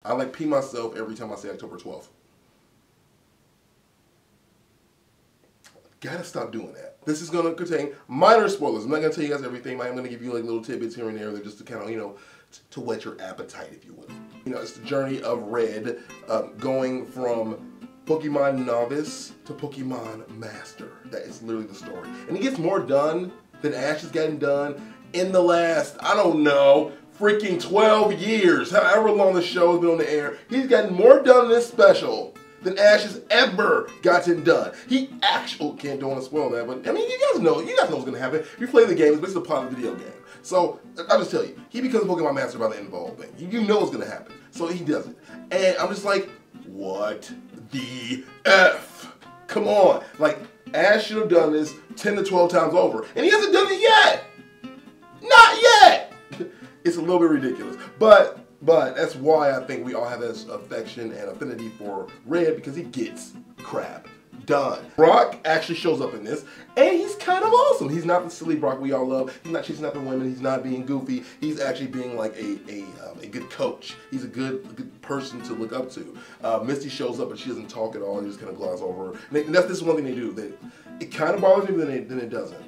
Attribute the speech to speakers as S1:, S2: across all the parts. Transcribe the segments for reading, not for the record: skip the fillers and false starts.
S1: I like pee myself every time I say October 12th. Gotta stop doing that. This is gonna contain minor spoilers. I'm not gonna tell you guys everything, but I'm gonna give you like little tidbits here and there that just to kind of, you know, to whet your appetite, if you will. You know, it's the journey of Red going from Pokemon novice to Pokemon master. That is literally the story. And he gets more done than Ash has gotten done in the last, I don't know, freaking 12 years. However long the show has been on the air, he's gotten more done in this special than Ash has ever gotten done. He actually, don't want to spoil that, but I mean, you guys know what's gonna happen. If you play the game, it's basically a plot of the video game. So, I'll just tell you, he becomes Pokemon Master by the end of the whole thing. You know what's gonna happen. So he does it. And I'm just like, what the F? Come on. Like, Ash should have done this 10 to 12 times over. And he hasn't done it yet. Not yet. It's a little bit ridiculous. But that's why I think we all have this affection and affinity for Red, because he gets crap done. Brock actually shows up in this, and he's kind of awesome. He's not the silly Brock we all love. He's not chasing after women. He's not being goofy. He's actually being like a good coach. He's a good person to look up to. Misty shows up, and she doesn't talk at all. He just kind of gloss over her. And this is one thing they do. It kind of bothers me, but then it doesn't.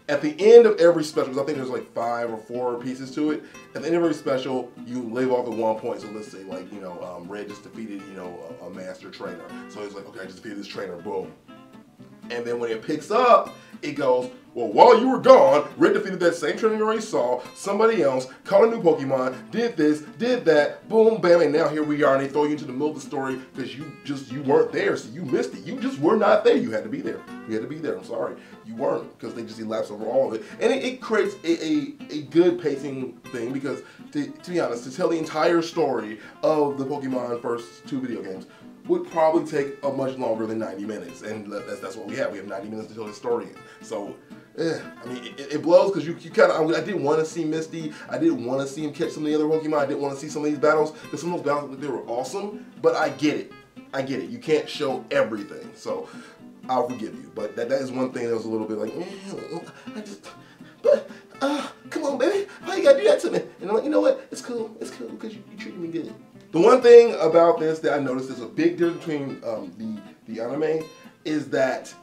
S1: At the end of every special, I think there's like 5 or 4 pieces to it. At the end of every special, you leave off at 1 point. So let's say, like, you know, Red just defeated, you know, a master trainer. So he's like, okay, I just defeated this trainer, boom. And then when it picks up, it goes, well, while you were gone, Red defeated that same trainer you already saw, somebody else, caught a new Pokemon, did this, did that, boom, bam, and now here we are, and they throw you into the middle of the story because you weren't there, so you missed it. You just were not there. You had to be there. You had to be there. I'm sorry. You weren't, because they just elapsed over all of it. And it creates a good pacing thing, because to be honest, to tell the entire story of the Pokemon first 2 video games would probably take a much longer than 90 minutes, and that's what we have. We have 90 minutes to tell the story in. So, I mean, it blows, because you kind of, I didn't want to see Misty. I didn't want to see him catch some of the other Pokemon. I didn't want to see some of these battles, because some of those battles, they were awesome, but I get it. I get it. You can't show everything, so I'll forgive you. But that is one thing that was a little bit like, come on, baby, why you gotta do that to me? And I'm like, you know what? It's cool, because you treated me good. The one thing about this that I noticed is a big difference between the anime is that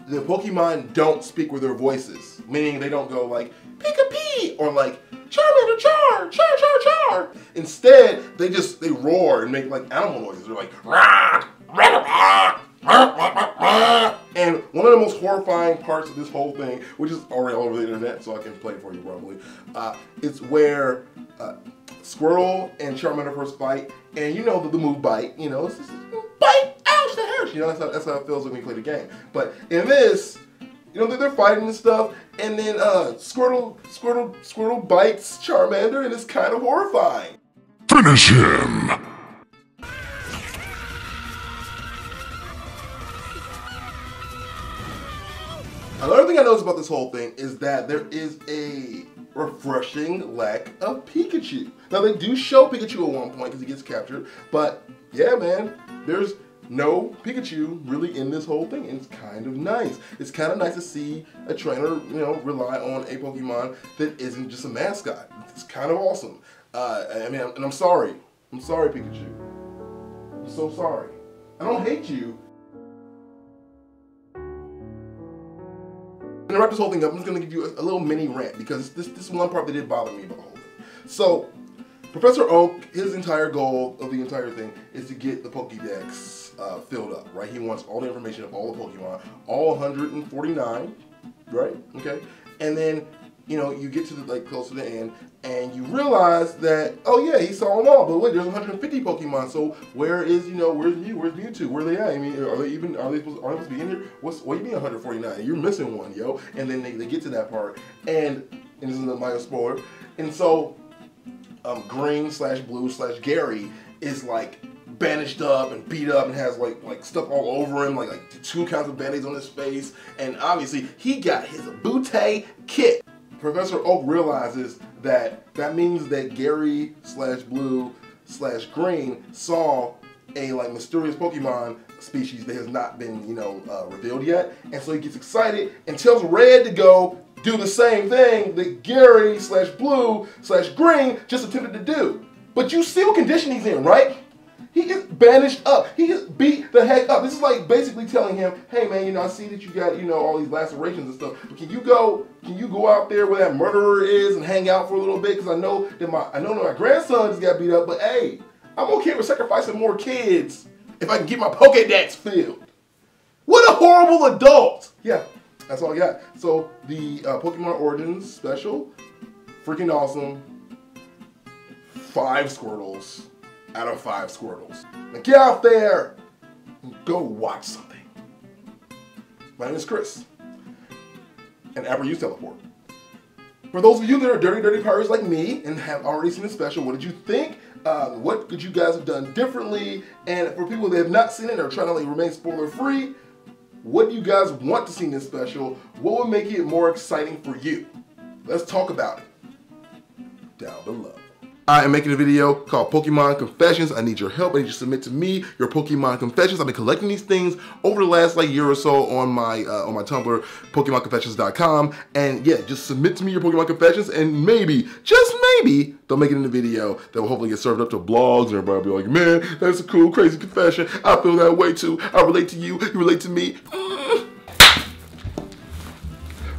S1: the Pokemon don't speak with their voices, meaning they don't go like Pika-Pee or like Charmander char, char, char, char. Instead, they roar and make like animal noises. They're like rah, rah, rah, rah, rah. And one of the most horrifying parts of this whole thing, which is already all over the internet, so I can play it for you probably, it's where Squirtle and Charmander first fight, and you know the move bite, you know, it's just bite, ouch, that hurts, you know, that's how it feels when you play the game. But in this, you know, they're fighting and stuff, and then Squirtle bites Charmander, and it's kind of horrifying.
S2: Finish him!
S1: Another thing I noticed about this whole thing is that there is a refreshing lack of Pikachu. Now, they do show Pikachu at one point because he gets captured, but yeah, man, there's no Pikachu really in this whole thing, and it's kind of nice. It's kind of nice to see a trainer, you know, rely on a Pokemon that isn't just a mascot. It's kind of awesome. I mean, and I'm sorry. I'm sorry, Pikachu. I'm so sorry. I don't hate you. And to wrap this whole thing up, I'm just going to give you a little mini rant, because this is one part that did bother me about the whole thing. So, Professor Oak, his entire goal of the entire thing is to get the Pokédex filled up, right? He wants all the information of all the Pokemon, all 149, right? Okay? And then, you know, you get to the, like, close to the end, and you realize that, oh yeah, he saw them all, but wait, there's 150 Pokemon, so where's Mewtwo? Where are they at? I mean, are they supposed to be in here? What do you mean 149? You're missing one, yo. And then they get to that part, and this is a minor spoiler, and so Green/Blue/Gary is like bandaged up and beat up and has like stuff all over him, like 2 kinds of band-aids on his face, and obviously he got his Butte kit. Professor Oak realizes that means that Gary/Blue/Green saw a like mysterious Pokemon species that has not been, you know, revealed yet, and so he gets excited and tells Red to go do the same thing that Gary/Blue/Green just attempted to do. But you see what condition he's in, right? He is bandaged up. He is beat the heck up. This is like basically telling him, hey man, you know, I see that you got, you know, all these lacerations and stuff. But can you go out there where that murderer is and hang out for a little bit? Because I know that my grandson just got beat up, but hey, I'm okay with sacrificing more kids if I can get my Pokédex filled. What a horrible adult. Yeah, that's all I got. So the Pokemon Origins special, freaking awesome. 5 Squirtles out of 5 Squirtles. Now get out there and go watch something. My name is Chris, and Apple use teleport. For those of you that are dirty pirates like me and have already seen the special, what did you think? What could you guys have done differently? And for people that have not seen it or trying to like remain spoiler free, what do you guys want to see in this special? What would make it more exciting for you? Let's talk about it down below. I am making a video called Pokemon Confessions. I need your help. I need you to submit to me your Pokemon Confessions. I've been collecting these things over the last like year or so on my Tumblr, PokemonConfessions.com. And yeah, just submit to me your Pokemon Confessions, and maybe, just maybe, they'll make it in a video that will hopefully get served up to blogs, and everybody will be like, man, that's a cool, crazy confession. I feel that way too. I relate to you. You relate to me.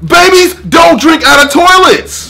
S1: Babies don't drink out of toilets.